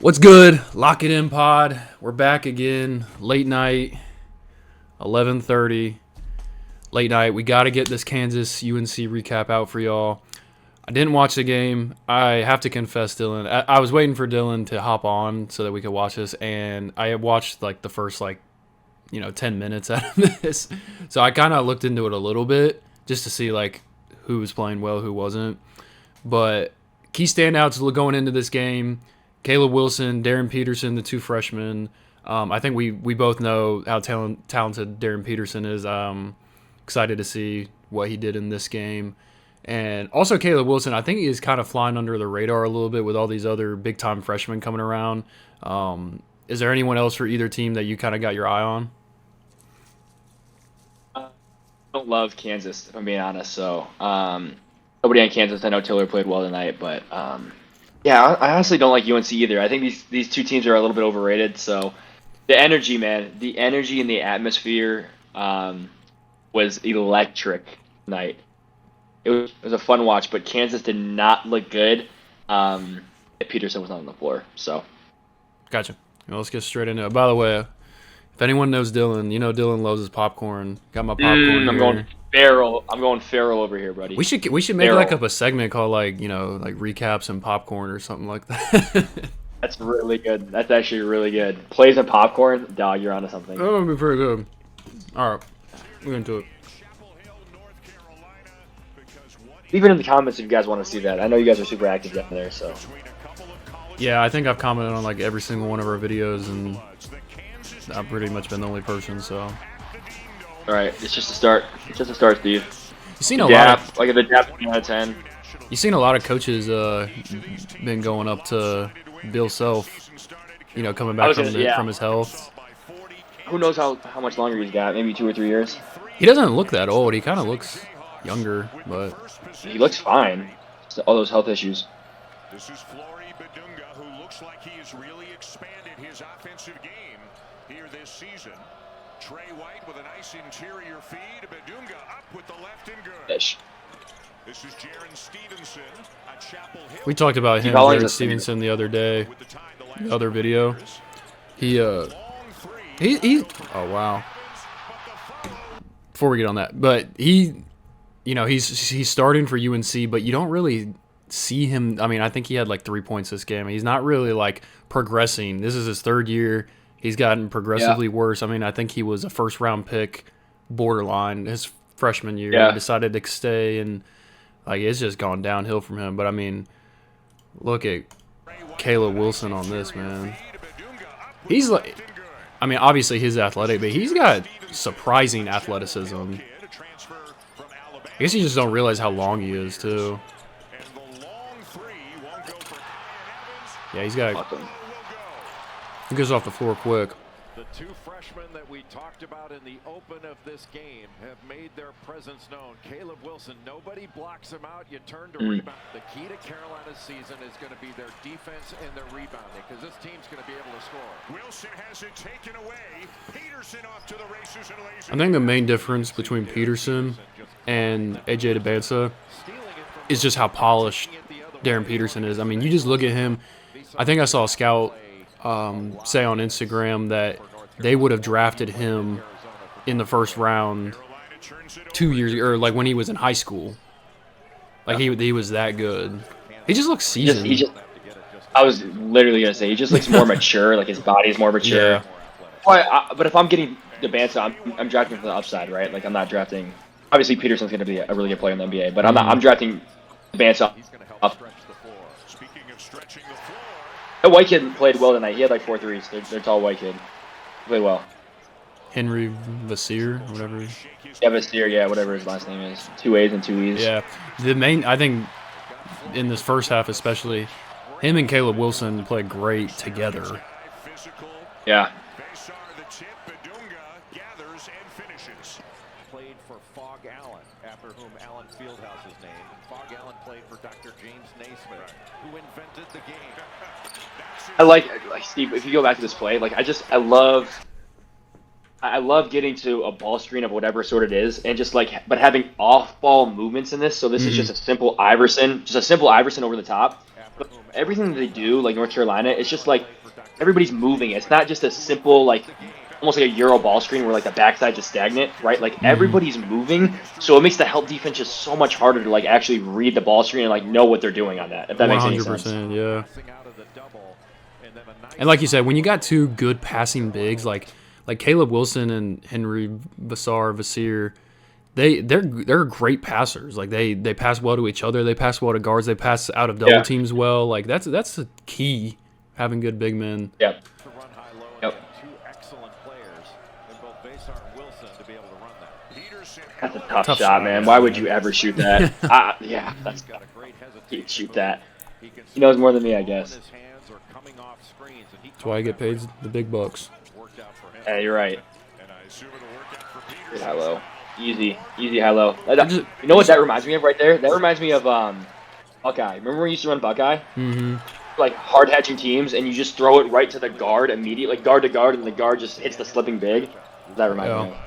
What's good? Lock it in pod. We're back again. Late night, 11:30. Late night. We got to get this Kansas UNC recap out for y'all. I didn't watch the game. I have to confess, Dylan. I was waiting for Dylan to hop on so that we could watch this, and I watched the first 10 minutes out of this. So I kind of looked into it a little bit just to see who was playing well, who wasn't. But key standouts going into this game: Caleb Wilson, Darryn Peterson, the two freshmen. I think we both know how talented Darryn Peterson is. Excited to see what he did in this game. And also Caleb Wilson, I think he is kind of flying under the radar a little bit with all these other big-time freshmen coming around. Is there anyone else for either team that you kind of got your eye on? I don't love Kansas, if I'm being honest. So nobody on Kansas. I know Tiller played well tonight, but yeah, I honestly don't like UNC either. I think these two teams are a little bit overrated. So the energy, man, the energy and the atmosphere was electric tonight. It was a fun watch, but Kansas did not look good if Peterson was not on the floor. So, gotcha. Well, let's get straight into it. By the way, if anyone knows Dylan, you know Dylan loves his popcorn. Got my popcorn. I'm going feral. I'm going feral over here, buddy. We should make up a segment called recaps and popcorn or something like that. That's really good. That's actually really good. Plays and popcorn, dog. You're onto something. That would be pretty good. All right, we're into it. Leave it in the comments if you guys want to see that. I know you guys are super active down there, so. Yeah, I think I've commented on every single one of our videos, and I've pretty much been the only person. So. All right, it's just a start. It's just a start, Steve. You've seen a lot of the dap 10 out of 10. You've seen a lot of coaches been going up to Bill Self, coming back from his health. Who knows how much longer he's got? Maybe 2 or 3 years. He doesn't look that old. He kind of looks younger, but he looks fine. Just all those health issues. This is Flory Badunga, who looks like he has really expanded his offensive game here this season. Trey White with a nice interior feed. Badunga up with the left and good. Ish. This is Darryn Peterson at Chapel Hill. We talked about him, Darryn Peterson, the other day, the other video. He oh wow. Before we get on that, but he's starting for UNC, but you don't really see him. I mean, I think he had 3 points this game. He's not really progressing. This is his third year. He's gotten progressively worse. I mean, I think he was a first-round pick, borderline, his freshman year. Yeah. He decided to stay, and it's just gone downhill from him. But I mean, look at Caleb Wilson on this, man. He's obviously he's athletic, but he's got surprising athleticism. I guess you just don't realize how long he is, too. Yeah, he's got. He goes off the floor quick. The two freshmen that we talked about in the open of this game have made their presence known. Caleb Wilson, nobody blocks him out. You turn to rebound. The key to Carolina's season is going to be their defense and their rebounding, because this team's going to be able to score. Wilson has it taken away. Peterson off to the races and lays. I think the main difference between Peterson and AJ DeBansa is just how polished Darryn Peterson is. I mean, you just look at him. I think I saw a scout say on Instagram that they would have drafted him in the first round 2 years or when he was in high school. He was that good. He just looks seasoned. I was literally gonna say he just looks more mature. His body is more mature. Yeah. But if I'm getting DeBansa, I'm drafting for the upside, right? I'm not drafting. Obviously, Peterson's gonna be a really good player in the NBA, but I'm drafting DeBansa up. That white kid played well tonight. He had 4 threes. They're tall white kid. He played well. Henry Vassir, whatever. Yeah, Vassir, yeah, whatever his last name is. 2 A's and 2 E's. Yeah. I think in this first half especially, him and Caleb Wilson played great together. Yeah. Played for Fog Allen, after whom Allen Fieldhouse is named. Fog Allen played for Dr. James Naismith, who invented the game. I Steve, if you go back to this play, I love getting to a ball screen of whatever sort it is, and just but having off-ball movements in this. So this is just a simple Iverson over the top. everything that they do, like North Carolina, it's just like everybody's moving. It's not just a simple like almost like a Euro ball screen where like the backside just stagnant, right? Like everybody's moving, so it makes the help defense just so much harder to like actually read the ball screen and like know what they're doing on that. If that makes any sense. 100%, yeah. And like you said, when you got two good passing bigs like Caleb Wilson and Henry Vassar, they're great passers. Like they pass well to each other, they pass well to guards, they pass out of double teams well. Like that's the key, having good big men. Yep. That's a tough shot, man. Why would you ever shoot that? Yeah, that's he'd shoot that. He knows more than me, I guess. That's why I get paid the big bucks. Yeah, you're right. Good high low. Easy high low. You know what that reminds me of right there? That reminds me of Buckeye. Remember when we used to run Buckeye? Mm-hmm. Like hard hatching teams, and you just throw it right to the guard immediately, like guard to guard, and the guard just hits the slipping big. That reminds me of.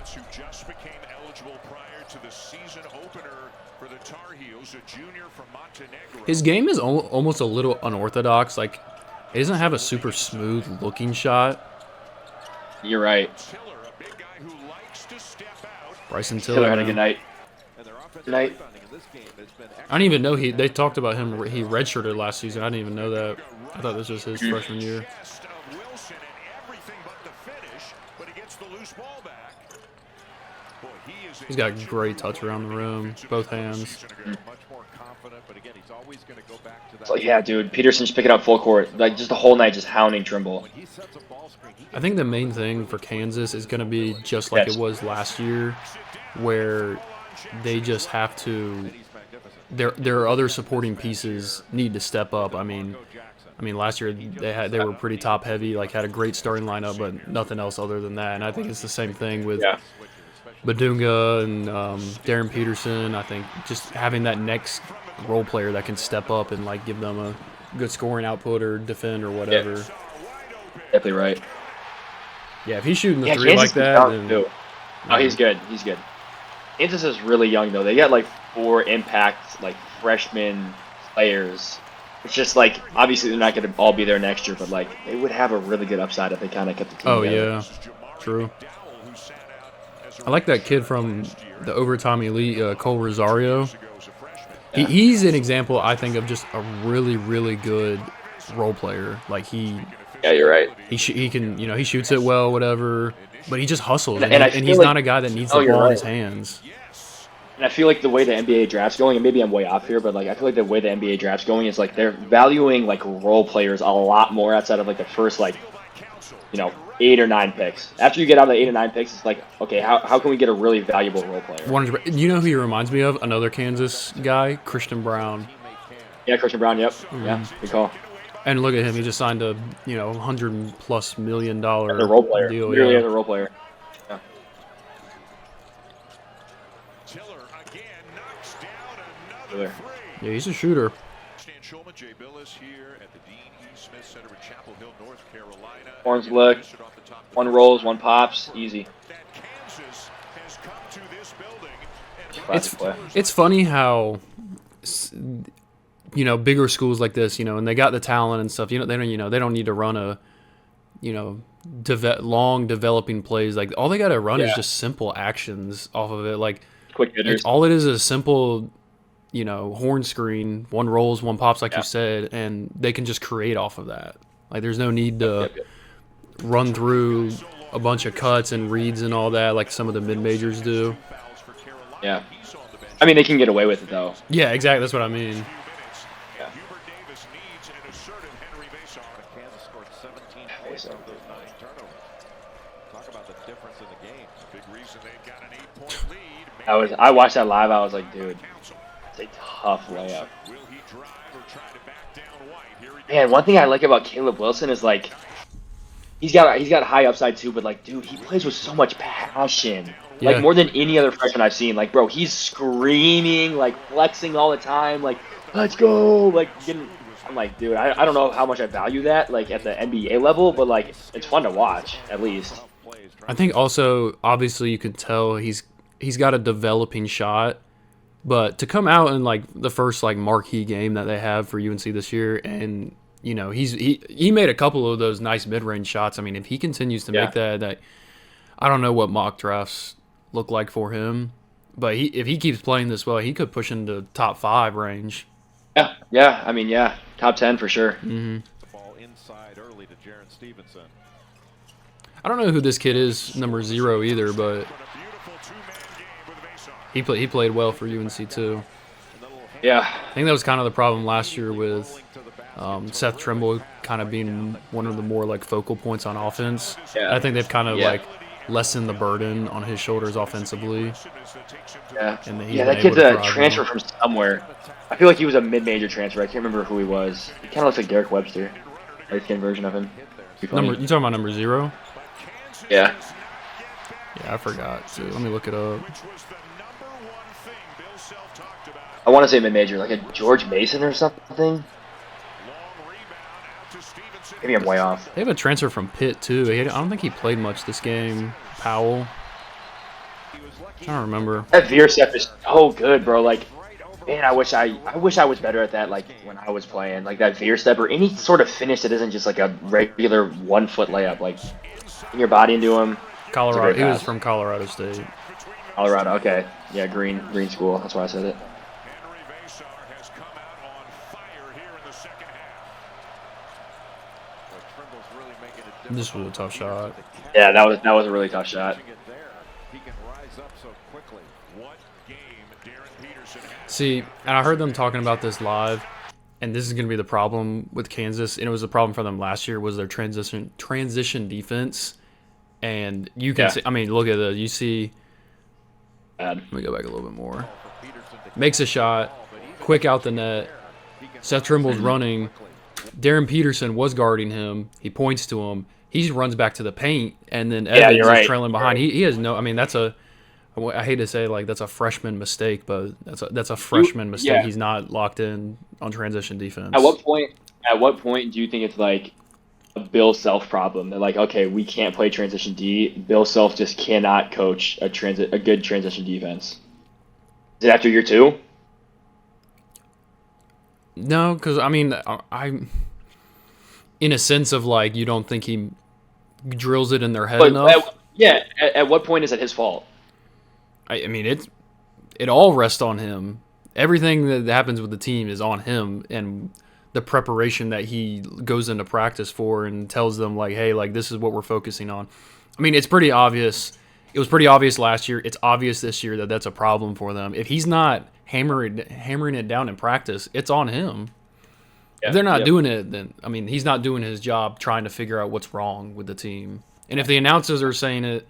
His game is almost a little unorthodox. Like, he doesn't have a super smooth looking shot. You're right. Bryson Tiller Tiller had a good night. Good night. I didn't even know they talked about him. He redshirted last season. I didn't even know that. I thought this was his freshman year. He's got a great touch around the rim, both hands. So, yeah, dude, Peterson just picking up full court, like just the whole night, just hounding Trimble. I think the main thing for Kansas is going to be just like it was last year, where they just have to. Their other supporting pieces need to step up. I mean, last year they were pretty top heavy, like had a great starting lineup, but nothing else other than that. And I think it's the same thing with Badunga and Darryn Peterson. I think just having that next role player that can step up and like give them a good scoring output or defend or whatever. Definitely right. Yeah, if he's shooting the three like that, then, oh, he's good. He's good. Kansas is really young though. They got like 4 impact like freshman players. It's just like obviously they're not going to all be there next year, but like they would have a really good upside if they kind of kept the team together. Yeah, true. I like that kid from the overtime elite, Cole Rosario. He's an example, I think, of just a really, really good role player. Like yeah, you're right. He can, he shoots it well, whatever. But he just hustles, and he's like, not a guy that needs the ball in his hands. And I feel like the way the NBA draft's going, and maybe I'm way off here, but like I feel like the way the NBA draft's going is like they're valuing like role players a lot more outside of like the first 8 or 9 picks. After you get out of the 8 or 9 picks, it's like, okay, how can we get a really valuable role player? You know who he reminds me of? Another Kansas guy, Christian Brown. Yeah, Christian Brown. Yep. Yeah, good call. And look at him; he just signed a $100+ million role player deal. Literally as a role player. Yeah. Tiller. Yeah, he's a shooter. Horns look. 1 rolls, 1 pops, easy. It's funny how bigger schools like this, and they got the talent and stuff. They don't need to run a long developing plays. Like all they got to run is just simple actions off of it. Like quick hitters. All it is a simple horn screen, 1 rolls, 1 pops, like you said, and they can just create off of that. Like there's no need to run through a bunch of cuts and reads and all that like some of the mid-majors do. Yeah. I mean, they can get away with it, though. Yeah, exactly. That's what I mean. Yeah. I watched that live. I was like, dude, it's a tough layup. Man, one thing I like about Caleb Wilson is like he's got high upside too, but like, dude, he plays with so much passion. Yeah. Like more than any other freshman I've seen. Like, bro, he's screaming, like flexing all the time, like, let's go, like I'm like, dude, I don't know how much I value that, like at the NBA level, but like it's fun to watch at least. I think also obviously you can tell he's got a developing shot But to come out in like the first like marquee game that they have for UNC this year, and he made a couple of those nice mid-range shots. I mean, if he continues to make that I don't know what mock drafts look like for him, but if he keeps playing this well, he could push into top 5 range. Yeah. I mean, top 10 for sure. Mm-hmm. The ball inside early to Darryn Peterson. I don't know who this kid is, number 0 either, but he played well for UNC too. Yeah. I think that was kind of the problem last year with Seth Trimble kind of being one of the more like focal points on offense. Yeah. I think they've kind of like lessened the burden on his shoulders offensively. Yeah. And That kid's a transfer from somewhere. I feel like he was a mid-major transfer. I can't remember who he was. He kind of looks like Derek Webster, light-skinned version of him. You talking about number 0? Yeah. Yeah, I forgot too. Let me look it up. I want to say mid-major, like a George Mason or something. Maybe I'm way off. They have a transfer from Pitt too. I don't think he played much this game. Powell. I'm trying to remember. That veer step is so good, bro. Like, man, I wish I was better at that. Like when I was playing, like that veer step or any sort of finish that isn't just like a regular 1-foot layup. Like, in your body into him. Colorado. He was from Colorado State. Colorado. Okay. Yeah, green school. That's why I said it. This was a tough shot. Yeah, that was a really tough shot. See, and I heard them talking about this live, and this is going to be the problem with Kansas, and it was a problem for them last year, was their transition defense. And you can see, I mean, look at this. You see, let me go back a little bit more. Makes a shot, quick out the net. Seth Trimble's running. Darryn Peterson was guarding him. He points to him. He runs back to the paint, and then Evans is trailing behind. He has no. I mean, I hate to say like that's a freshman mistake, but that's a freshman mistake. Yeah. He's not locked in on transition defense. At what point do you think it's like a Bill Self problem? They're like, okay, we can't play transition D. Bill Self just cannot coach a good transition defense. Is it after year 2? No, because I mean, I'm in a sense of like you don't think he drills it in their head enough. At what point is it his fault? I mean, it all rests on him. Everything that happens with the team is on him and the preparation that he goes into practice for and tells them like, hey, like this is what we're focusing on. I mean, it's pretty obvious. It was pretty obvious last year. It's obvious this year that that's a problem for them. If he's not hammering it down in practice, it's on him. If they're not doing it, then I mean, he's not doing his job trying to figure out what's wrong with the team. And if the announcers are saying it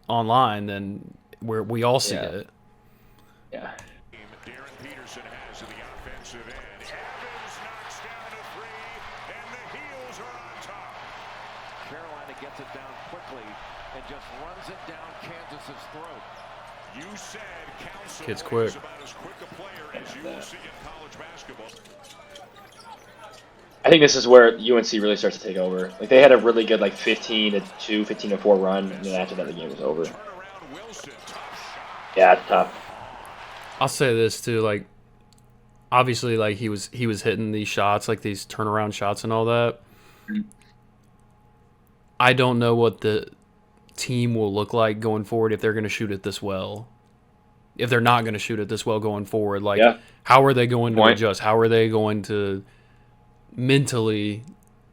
online, then we all see it. Yeah. Darryn Peterson has to the offensive end. Evans knocks down a 3, and the heels are on top. Carolina gets it down quickly and just runs it down Kansas's throat. You said Council Kid's quick. is about as quick a player as you will see in college basketball. I think this is where UNC really starts to take over. Like they had a really good like 15-2, 15-4 run, and then after that the game was over. Yeah, it's tough. I'll say this too, like obviously like he was hitting these shots, like these turnaround shots and all that. I don't know what the team will look like going forward if they're going to shoot it this well. If they're not going to shoot it this well going forward, like how are they going to adjust? How are they going to mentally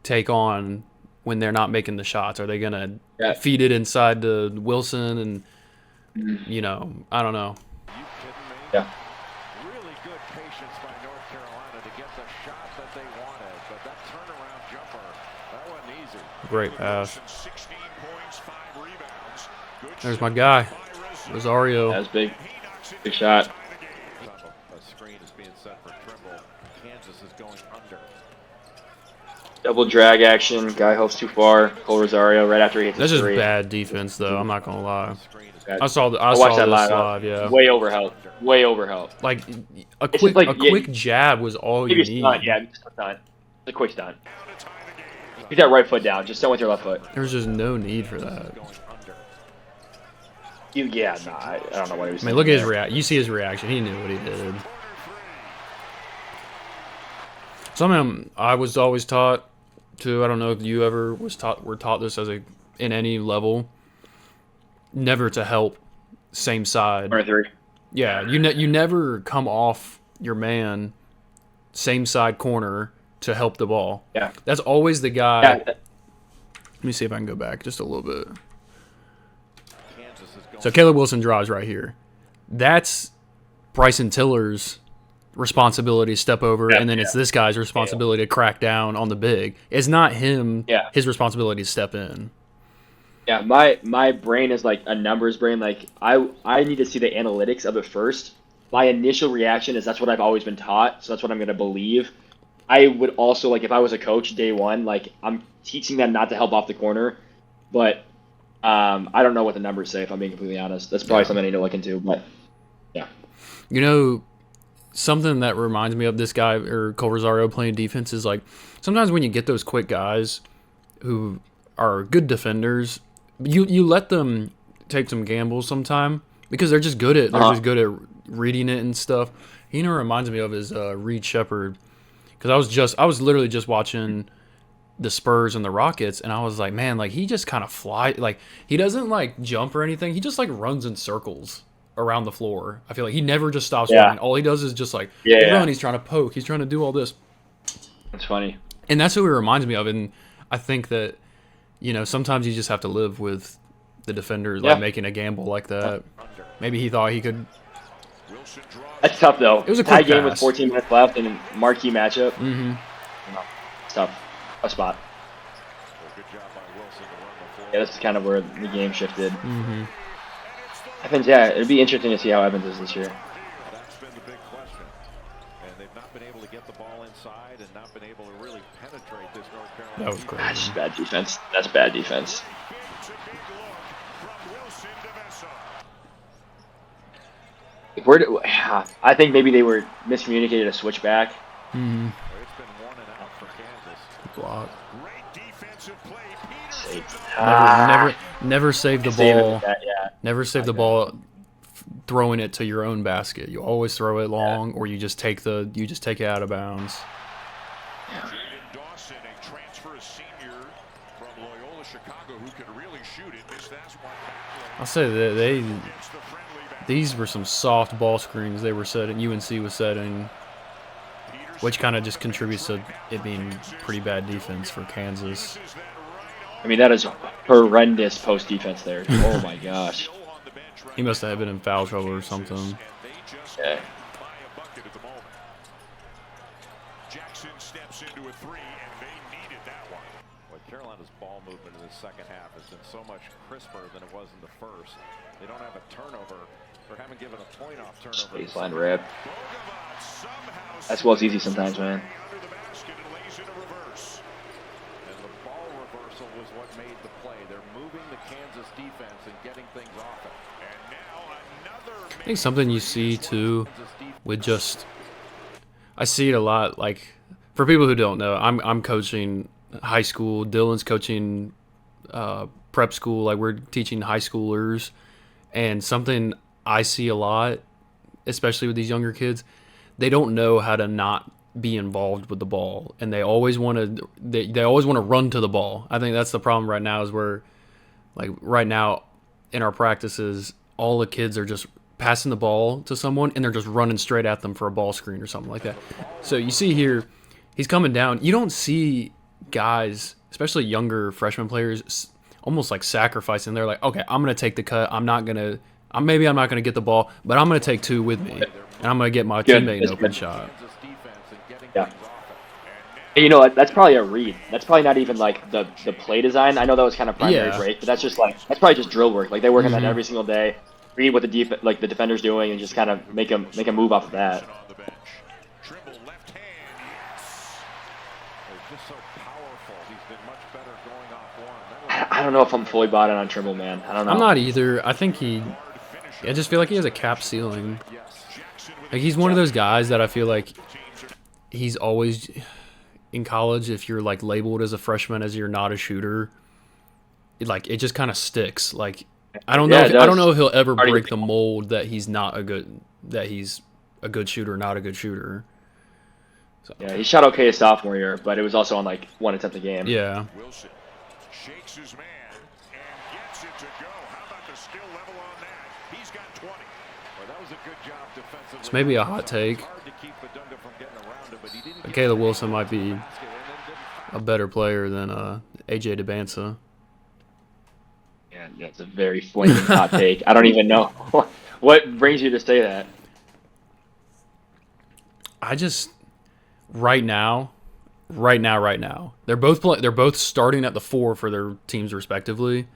take on when they're not making the shots? Are they going to feed it inside to Wilson and I don't know. Yeah. Really good patience by North Carolina to get the shot that they wanted, but that turnaround jumper, that wasn't easy. Great pass. There's my guy, Rosario. That's big. Big shot. A screen is being set for Trimble. Kansas is going under. Double drag action. Guy hopes too far. Cole Rosario right after he hits That's the just 3. bad defense, though. I'm not gonna lie. I watched that live. Yeah. Way overhelp. Like a quick jab was all you need. Just a stunt. It's a quick stunt. Keep that right foot down. Just don't with your left foot. There's just no need for that. I don't know what he was I mean, look at his there. reaction. You see his reaction. He knew what he did. Something I was always taught to. I don't know if you ever were taught this in any level. Never to help same side. Corner 3. Yeah, you never come off your man same side corner to help the ball. Yeah. That's always the guy. Yeah. Let me see if I can go back just a little bit. So Caleb Wilson drives right here. That's Bryson Tiller's responsibility to step over, and then it's this guy's responsibility to crack down on the big. It's not him. Yeah. His responsibility to step in. Yeah, my brain is like a numbers brain. Like I need to see the analytics of it first. My initial reaction is that's what I've always been taught, so that's what I'm gonna believe. I would also, like, if I was a coach day one, like, I'm teaching them not to help off the corner, but I don't know what the numbers say, if I'm being completely honest. That's probably something I need to look into, but yeah. You know, something that reminds me of this guy or Cole Rosario playing defense is like sometimes when you get those quick guys who are good defenders, you let them take some gambles sometime because they're just good at reading it and stuff. You know, what it reminds me of is Reed Shepherd, because I was literally just watching the Spurs and the Rockets, and I was like, man, like he just kind of fly, like he doesn't like jump or anything. He just like runs in circles around the floor. I feel like he never just stops running. All he does is just like run. He's trying to poke. He's trying to do all this. That's funny. And that's what it reminds me of. And I think that, you know, sometimes you just have to live with the defenders like making a gamble like that. Maybe he thought he could. That's tough though. It was a tie quick game pass. with 14 minutes left and a marquee matchup. Mm-hmm. It's tough. A spot. Yeah, this is kind of where the game shifted. Mm-hmm. Evans, yeah, it'd be interesting to see how Evans is this year. That's been the big question. And they've not been able to get the ball inside and not been able to really penetrate this North Carolina. That was crazy. That's just bad defense. That's bad defense. I think maybe they were miscommunicated a switchback. Mm-hmm. It's been 1 and out for Kansas. Block. Great defensive play. Never save the Save it ball. with that, Never save the ball throwing it to your own basket. You always throw it long, or you just take it out of bounds. Dawson, a transfer senior from Loyola Chicago, who can really shoot it. Missed that one back. I'll say that these were some soft ball screens they were setting. UNC was setting, which kind of just contributes to it being pretty bad defense for Kansas. I mean, that is horrendous post defense there. Oh my gosh. He must have been in foul trouble or something. Yeah. Jackson steps into a three, and they needed that one. Well, Carolina's ball movement in the second half has been so much crisper than it was in the first. They don't have a turnover, or haven't given a point off turnover. Baseline rip. That's what's easy sometimes, man. Was what made the play. They're moving the Kansas defense and getting things off it. And now another. I think something you see too with I see it a lot. Like for people who don't know, I'm coaching high school. Dylan's coaching prep school. Like we're teaching high schoolers, and something I see a lot, especially with these younger kids, they don't know how to not be involved with the ball, and they always want to they always want to run to the ball. I think that's the problem right now, is where like right now in our practices all the kids are just passing the ball to someone and they're just running straight at them for a ball screen or something like that. So you see here he's coming down. You don't see guys, especially younger freshman players, almost like sacrificing. They're like, okay, I'm gonna take the cut. Maybe I'm not gonna get the ball, but I'm gonna take two with me, and I'm gonna get my teammate an open shot. Yeah. And you know what? That's probably a read. That's probably not even like the play design. I know that was kind of primary break, but that's probably just drill work. Like they work on that every single day. Read what the defender's doing and just kind of make a move off of that. I don't know if I'm fully bought in on Trimble, man. I don't know. I'm not either. I think I just feel like he has a cap ceiling. Like he's one of those guys that I feel like he's always in college. If you're like labeled as a freshman as you're not a shooter, it just kind of sticks. Like I don't Yeah, know. it I don't does. know if he'll ever Already- break the mold that he's a good shooter, not a good shooter. So, Yeah, he shot okay his sophomore year, but it was also on like 1 attempt a game. yeah. Wilson shakes his man and gets it to go. How about the skill level on that? He's got 20. Well, that was a good job defensively. It's maybe a hot take. Hard to keep Badunga from getting around him, but he didn't But get Caleb the Wilson might basket be and then didn't a better player than AJ DeBansa. Yeah, that's a very flaming hot take. I don't even know what brings you to say that. I just right now, they're both starting at the 4 for their teams respectively.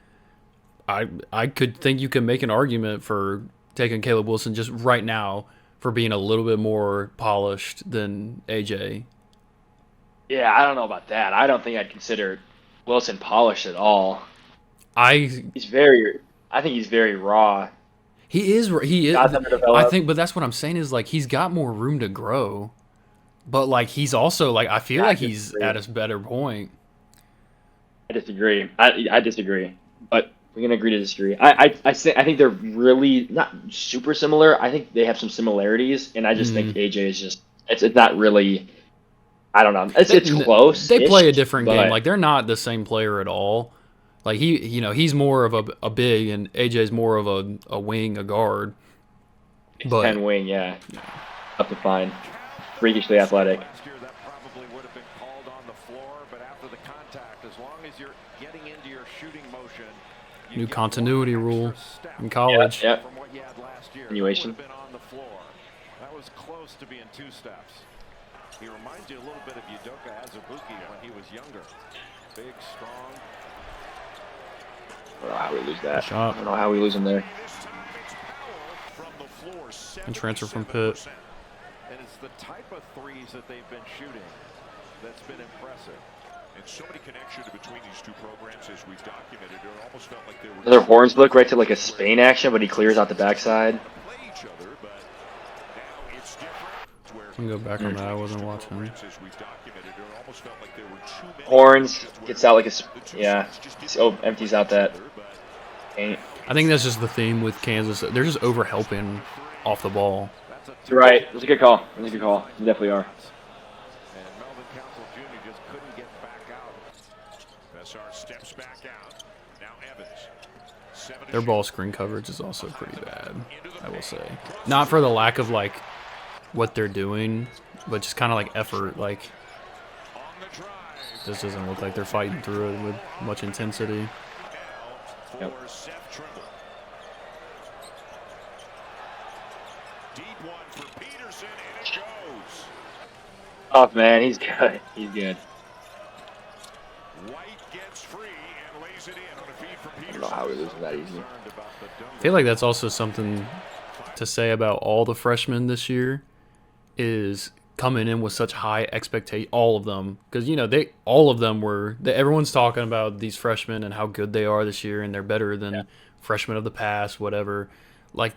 I could think you can make an argument for taking Caleb Wilson just right now for being a little bit more polished than AJ. Yeah, I don't know about that. I don't think I'd consider Wilson polished at all. I think he's very raw. He is. Got them to I develop. think, but that's what I'm saying is like he's got more room to grow, but like he's also like I feel Yeah, I like he's disagree. at his better point. I disagree. I disagree, but we can agree to disagree. I think they're really not super similar. I think they have some similarities, and I just think AJ is just it's not really. I don't know. It's close. They play a different game. Like they're not the same player at all. Like he's more of a big, and AJ's more of a wing, a guard. But 10 wing, yeah, up to fine, freakishly athletic. Last year, that probably would have been called on the floor, but after the contact, as long as you're getting into your shooting motion, you New get continuity one rule extra step in college. Yep. from what you had last year. Continuation. That would have been on the floor. That was close to being 2 steps. He reminds you a little bit of Udoka Azubuike when he was younger. Big, strong. I don't know how we lose that. Shot. I don't know how we lose him there. This time it's power from the floor. And transfer from Pitt. 77%. And it's the type of threes that they've been shooting that's been impressive. And so many connections between these two programs as we've documented. It almost felt like they were Their horns look right to like a Spain action, but he clears out the backside. play each other, but now it's different. Where I can go back on that. I wasn't watching. programs, as we've documented, it almost felt like there were too many Horns where gets out like a the two yeah, sides just didn't so know empties out that each other, but paint. I think that's just the theme with Kansas. They're just over helping off the ball. You're right. It was a good call. It was a good call. You definitely are. And Melvin Council Jr. just couldn't get back out. Bessar steps back out. Now Evans. 7 to Their shoot. ball screen coverage is also pretty bad, I will say. Not for the lack of like what they're doing, but just kind of like effort. Like On the drive. this doesn't look like they're fighting through it with much intensity. Now for Yep. Seth Trimble. Deep one for Peterson, and it goes. Oh man, he's good. He's good. White gets free and lays it in on a feed from I don't Peterson. know how we lose him that easy. Concerned about the I feel like that's also something to say about all the freshmen this year is coming in with such high expectation. All of them, because everyone's talking about these freshmen and how good they are this year, and they're better than freshmen of the past, whatever. Like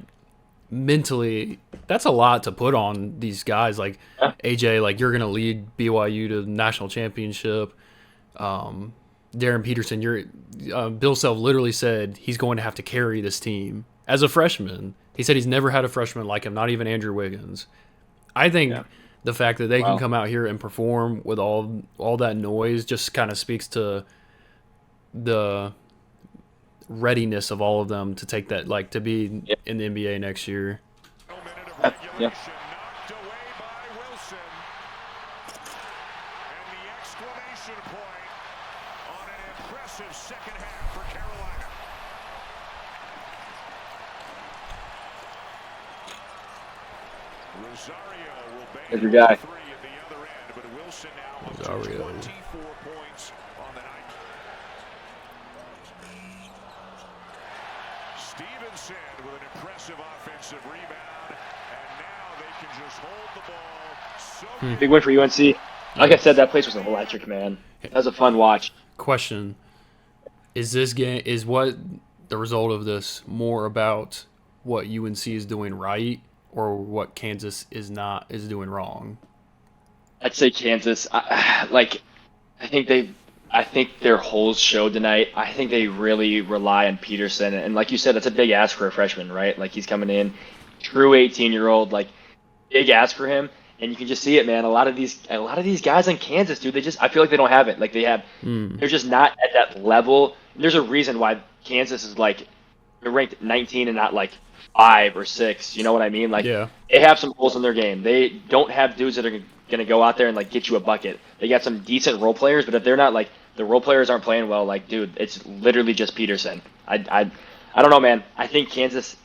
mentally, that's a lot to put on these guys. Like AJ, like you're gonna lead BYU to the national championship. Darryn Peterson, Bill Self literally said he's going to have to carry this team as a freshman. He said he's never had a freshman like him, not even Andrew Wiggins. I think the fact that they can come out here and perform with all that noise just kind of speaks to the readiness of all of them to take that, like to be in the NBA next year. No minute of Yeah. regulation, knocked away by Wilson. And the exclamation point on an impressive second half for Carolina. Rosario will bang There's your guy. three at the other end, but Wilson now up to Rosario. 24 points on the night. Stevenson with an impressive offensive rebound, and now they can just hold the ball. So Big win for UNC. Like I said, that place was electric, man. That was a fun watch. Question: is what the result of this more about what UNC is doing right or what Kansas is doing wrong? I'd say Kansas. I think I think their holes showed tonight. I think they really rely on Peterson, and like you said, that's a big ask for a freshman, right? Like he's coming in, true 18-year-old, like big ask for him, and you can just see it, man. A lot of these guys in Kansas, dude, I feel like they don't have it. Like they're just not at that level. There's a reason why Kansas is like they're ranked 19 and not like 5 or 6. You know what I mean? Like Yeah. they have some holes in their game. They don't have dudes that are going to go out there and like get you a bucket. They got some decent role players, but if they're not like the role players aren't playing well, like dude, it's literally just Peterson. I don't know, man. I think Kansas.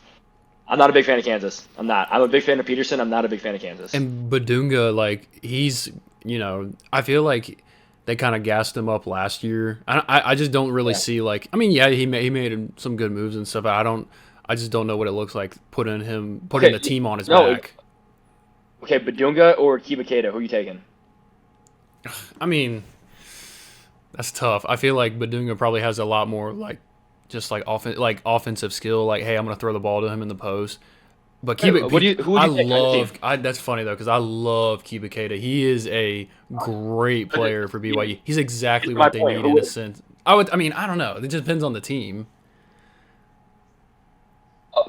I'm not a big fan of Kansas. I'm not. I'm a big fan of Peterson. I'm not a big fan of Kansas. And Badunga, like he's, I feel like they kind of gassed him up last year. I just don't really see like. I mean, yeah, he made some good moves and stuff. But I just don't know what it looks like putting the team on his back. Okay, Badunga or Kibakeda, who are you taking? I mean, that's tough. I feel like Badunga probably has a lot more like just like offensive skill. Like, hey, I'm gonna throw the ball to him in the post. But that's funny though because I love Kibakeda. He is a great player for BYU. He's exactly what they need in a sense. I don't know. It just depends on the team.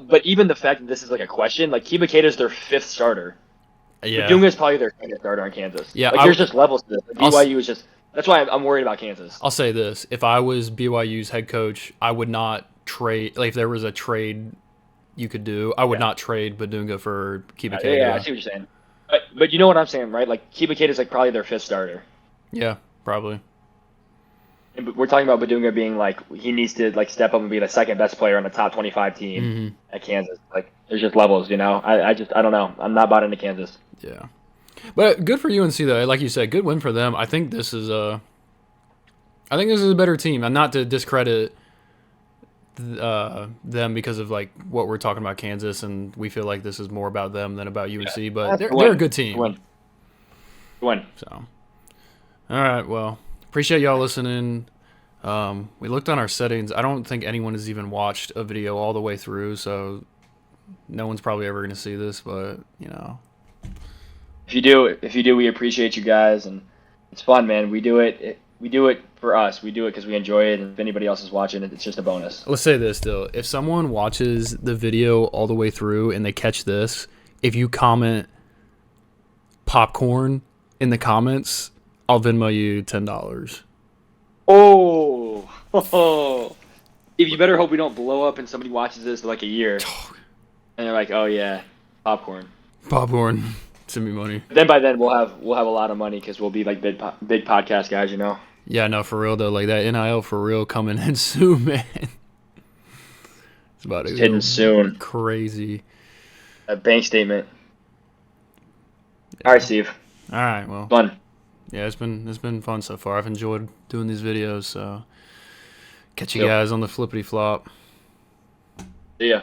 But even the fact that this is like a question, like Kibakeda is their 5th starter. Yeah. Badunga is probably their 2nd starter on Kansas. Yeah, like there's just levels to this. Like, BYU is just. That's why I'm worried about Kansas. I'll say this: if I was BYU's head coach, I would not trade. Like, if there was a trade you could do, I would not trade Badunga for Kibakeda. Yeah, I see what you're saying. But you know what I'm saying, right? Like Kibakeda is like probably their 5th starter. Yeah, probably. And we're talking about Badunga being like he needs to like step up and be the 2nd best player on the top 25 team at Kansas. Like there's just levels, I don't know. I'm not bought into Kansas. Yeah. But good for UNC though. Like you said, good win for them. I think this is a better team, and not to discredit them because of like what we're talking about Kansas, and we feel like this is more about them than about UNC. But they're a good team. Win. So, all right. Well, appreciate y'all listening. We looked on our settings. I don't think anyone has even watched a video all the way through, so no one's probably ever going to see this. But If you do, we appreciate you guys, and it's fun, man. We do it for us. We do it because we enjoy it, and if anybody else is watching it, it's just a bonus. Let's say this, though. If someone watches the video all the way through and they catch this, if you comment popcorn in the comments, I'll Venmo you $10. Oh. If you better hope we don't blow up and somebody watches this for like a year, and they're like, oh, yeah, popcorn. Send me money. Then by then we'll have a lot of money because we'll be like big podcast guys, Yeah, no, for real though. Like that NIL for real coming in soon, man. It's about to hitting soon. Crazy. A bank statement. All right, Steve. All right, well. Fun. Yeah, it's been fun so far. I've enjoyed doing these videos. So catch you guys on the flippity flop. See ya.